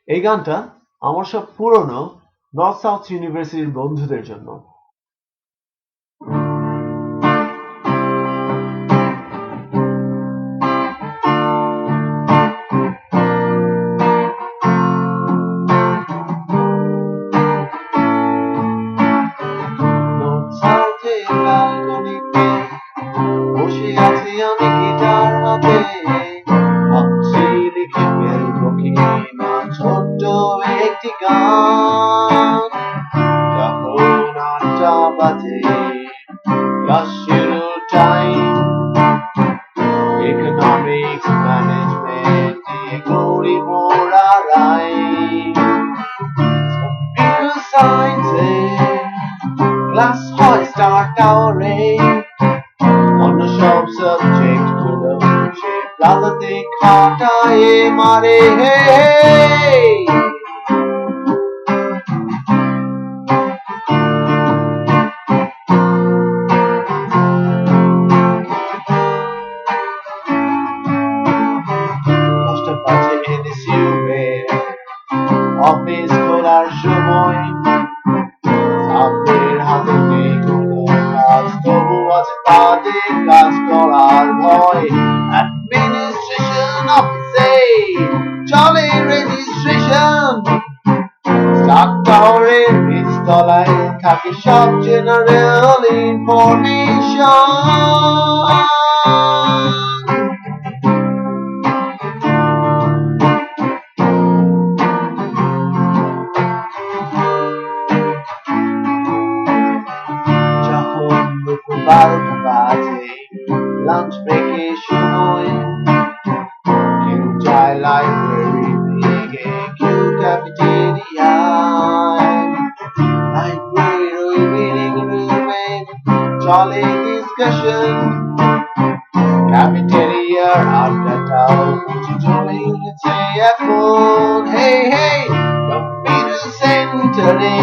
এই গানটা আমার সব পুরনো নর্থ সাউথ ইউনিভার্সিটির বন্ধুদের জন্য। নর্থ সাউথের ব্যালকনিতে বসে আছি আমি গিটার হাতে, ভাবছি লিখে ফেলবো কি না ছোট্ট একটি গান। যখন 8টা বাজে, ক্লাস শুরুর টাইম, ইকোনমিক্স ম্যানেজমেন্ট নিয়ে করি মোরা রাইম। কম্পিউটার সায়েন্সে ক্লাস হয় স্টার্ট আওয়ারে, অন্য সব সাবজেক্ট গুলো সে প্লাজাতে খাটায় মারে হে হে। অফিস খোলার সময় ছাত্রের হাতে নেই কোনো কাজ, তবু আছে তাদের কাজ করার ভয়। অ্যাডমিনিস্ট্রেশন অফিসে চলে রেজিস্ট্রেশন, স্টাক টাওয়ারের নিচতলায় থাকে সব জেনারেল ইনফরমেশন। দুপুর 12টা বাজে, লাঞ্চ ব্রেকের সময়, কেউ যায় লাইব্রেরি থেকে, কেউ ক্যাফেটেরিয়ায়। লাইব্রেরির ওই রিডিং রুমে চলে ডিসকাশন, ক্যাফেটেরিয়ার আড্ডাটাও বুঝি জমে গেছে এখন। হে হে, কম্পিউটার সেন্টারে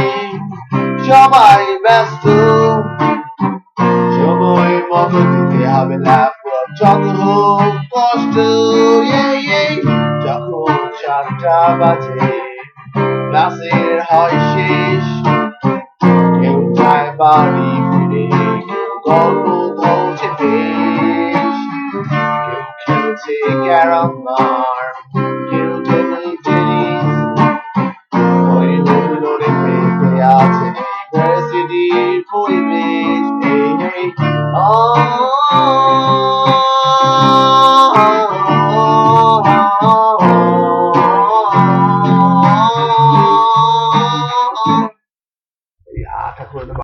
সবাই ব্যস্ত, সময় মতো দিতে হবে ল্যাপটপ যত হোক কষ্ট। যখন 7টা বাজে, ক্লাসের হয় শেষ, কেউ যায় বাড়ি ফিরে, কেউ গল্প ধরছে বেশ, কেউ খেলছে ক্যারাম বার, কেউ টেবিল টেনিস, ওই লোডে পেতে আছে ইউনিভার্সিটির পরিবেশ।